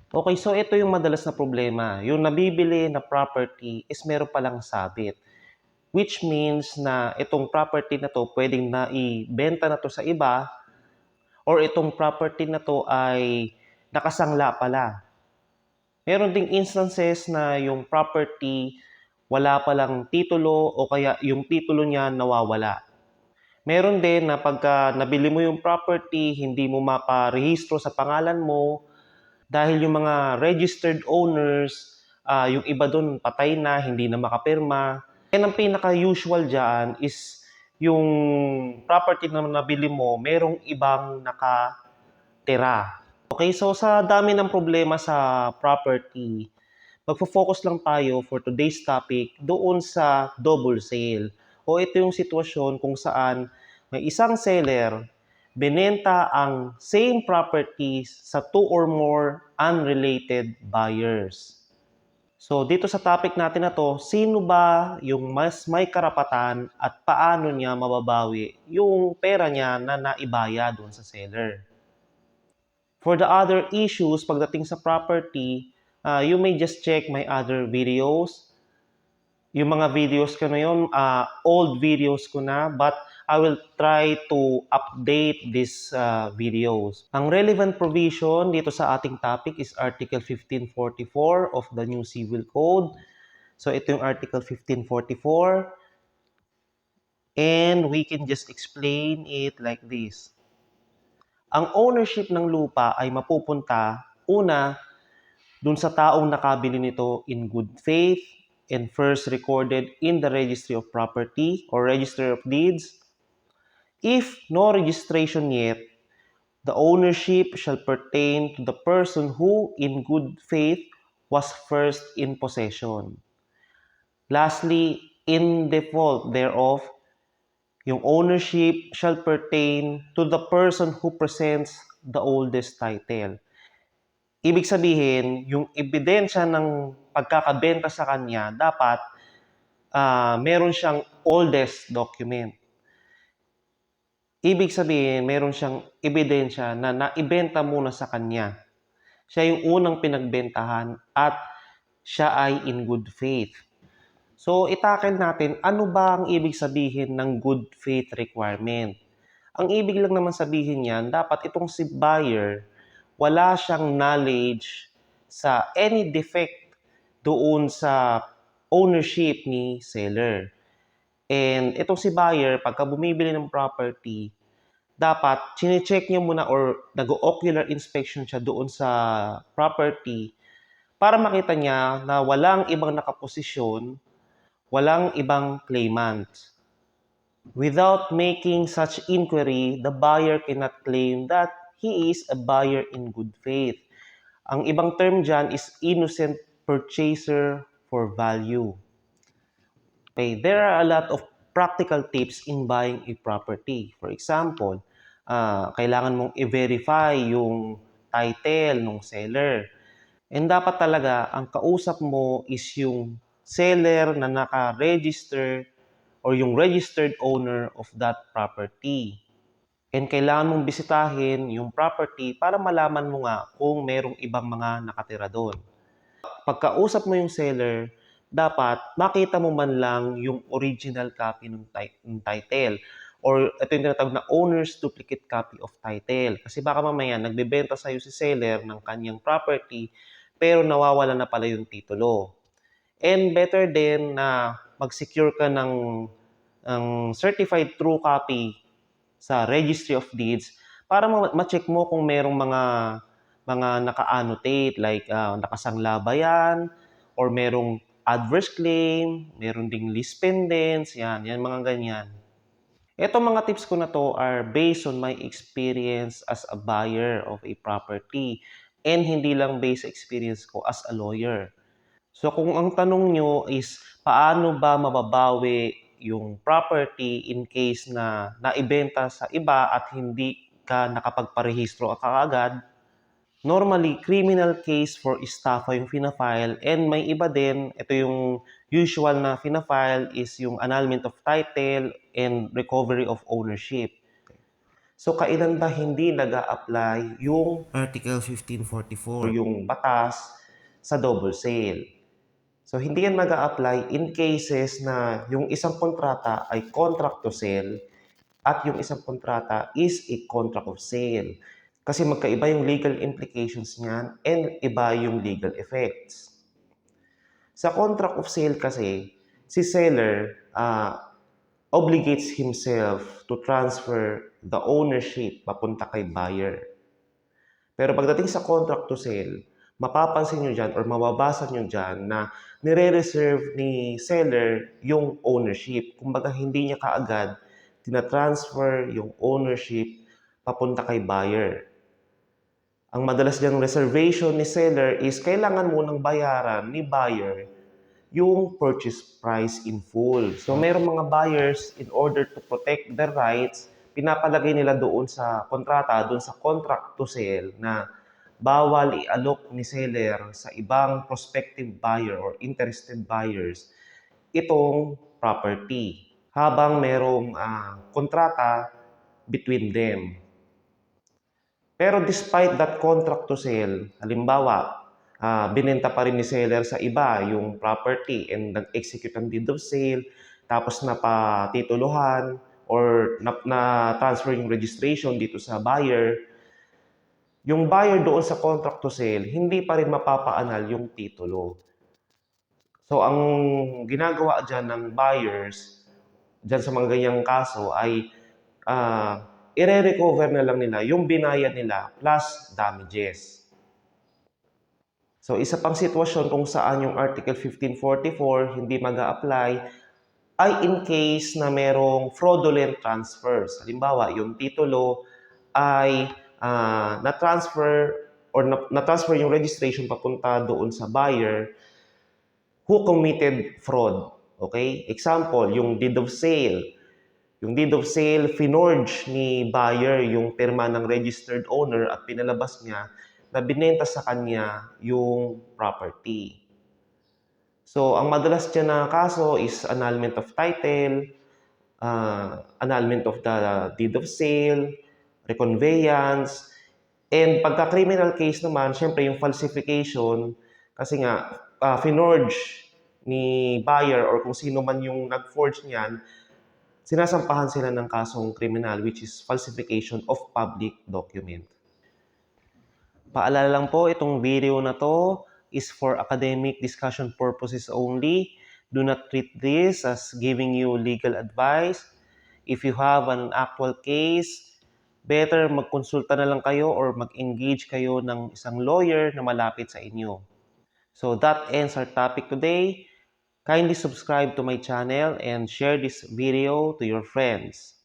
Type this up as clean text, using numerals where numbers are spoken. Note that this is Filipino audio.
Okay, so ito yung madalas na problema. Yung nabibili na property is meron palang sabit. Which means na itong property na to pwedeng naibenta na to sa iba or itong property na to ay nakasangla pala. Meron ding instances na yung property wala palang titulo o kaya yung titulo niya nawawala. Meron din na pagka nabili mo yung property, hindi mo maparehistro sa pangalan mo dahil yung mga registered owners, yung iba doon patay na, hindi na makapirma. And ang pinaka-usual dyan is yung property na nabili mo, merong ibang nakatira. Okay, so sa dami ng problema sa property, magfo-focus lang tayo for today's topic doon sa double sale. O ito yung sitwasyon kung saan may isang seller binenta ang same property sa two or more unrelated buyers. So dito sa topic natin na to, sino ba yung mas may karapatan at paano niya mababawi yung pera niya na naibaya doon sa seller? For the other issues pagdating sa property, you may just check my other videos. Yung mga videos ko na yun, old videos ko na, but I will try to update these videos. Ang relevant provision dito sa ating topic is Article 1544 of the New Civil Code. So ito yung Article 1544 and we can just explain it like this. Ang ownership ng lupa ay mapupunta una dun sa taong nakabili nito in good faith and first recorded in the Registry of Property or Register of Deeds. If no registration yet, the ownership shall pertain to the person who in good faith was first in possession. Lastly, in default thereof, yung ownership shall pertain to the person who presents the oldest title. Ibig sabihin, yung ebidensya ng pagkakabenta sa kanya, dapat meron siyang oldest document. Ibig sabihin, meron siyang ebidensya na naibenta muna sa kanya. Siya yung unang pinagbentahan at siya ay in good faith. So, itakil natin, ano ba ang ibig sabihin ng good faith requirement? Ang ibig lang naman sabihin niyan, dapat itong si buyer, wala siyang knowledge sa any defect doon sa ownership ni seller. And itong si buyer, pagka bumibili ng property, dapat chine-check niya muna or nag-ocular inspection siya doon sa property para makita niya na walang ibang nakaposisyon, walang ibang claimant. Without making such inquiry, the buyer cannot claim that he is a buyer in good faith. Ang ibang term dyan is innocent purchaser for value. Okay, there are a lot of practical tips in buying a property. For example, kailangan mong i-verify yung title ng seller. And dapat talaga, ang kausap mo is yung seller na naka-register or yung registered owner of that property. And kailangan mong bisitahin yung property para malaman mo nga kung merong ibang mga nakatira doon. Pagkausap mo yung seller, dapat makita mo man lang yung original copy ng title or ito yung tinatawag na owner's duplicate copy of title. Kasi baka mamaya nagbebenta sa'yo si seller ng kanyang property pero nawawala na pala yung titulo. And better din na mag-secure ka ng certified true copy sa Registry of Deeds para ma-check mo kung merong mga naka-annotate like nakasangla ba yan or merong adverse claim, meron ding lease pendants, yan mga ganyan. Etong mga tips ko na to are based on my experience as a buyer of a property and hindi lang based sa experience ko as a lawyer. So kung ang tanong nyo is paano ba mababawi yung property in case na naibenta sa iba at hindi ka nakapagparehistro kaagad, normally criminal case for estafa yung fina-file and may iba din, ito yung usual na fina-file is yung annulment of title and recovery of ownership. So, kailan ba hindi nag-a-apply yung Article 1544, yung batas sa double sale? So, hindi yan mag-a-apply in cases na yung isang kontrata ay contract to sell at yung isang kontrata is a contract of sale. Kasi magkaiba yung legal implications niyan and iba yung legal effects. Sa contract of sale kasi, si seller obligates himself to transfer the ownership papunta kay buyer. Pero pagdating sa contract to sell, mapapansin nyo dyan or mababasa nyo dyan na nire-reserve ni seller yung ownership. Kumbaga hindi niya kaagad tina-transfer yung ownership papunta kay buyer. Ang madalas diyang reservation ni seller is kailangan munang bayaran ni buyer yung purchase price in full. So, mayroong mga buyers, in order to protect their rights, pinapalagay nila doon sa kontrata, doon sa contract to sell, na bawal i-alok ni seller sa ibang prospective buyer or interested buyers itong property habang merong kontrata between them. Pero despite that contract to sell, halimbawa, binenta pa rin ni seller sa iba yung property and nag-execute ang deed of sale, tapos napatituluhan or na-transfer yung registration dito sa buyer, yung buyer doon sa contract to sell, hindi pa rin mapapaanal yung titulo. So, ang ginagawa dyan ng buyers, dyan sa mga ganyang kaso ay i-recover na lang nila yung binayad nila plus damages. So, isa pang sitwasyon kung saan yung Article 1544 hindi mag-a-apply ay in case na merong fraudulent transfers. Halimbawa, yung titulo ay na-transfer or na-transfer yung registration papunta doon sa buyer who committed fraud. Okay? Example, yung deed of sale. Yung deed of sale, finorge ni buyer yung pirma ng registered owner at pinalabas niya na binenta sa kanya yung property. So, ang madalas dyan na kaso is annulment of title, annulment of the deed of sale, reconveyance, and pagka-criminal case naman, syempre yung falsification, kasi nga, finorge ni buyer or kung sino man yung nag-forge niyan, sinasampahan sila ng kasong kriminal which is falsification of public document. Paalala lang po, itong video na to is for academic discussion purposes only. Do not treat this as giving you legal advice. If you have an actual case, better magkonsulta na lang kayo or mag-engage kayo ng isang lawyer na malapit sa inyo. So that ends our topic today. Kindly subscribe to my channel and share this video to your friends.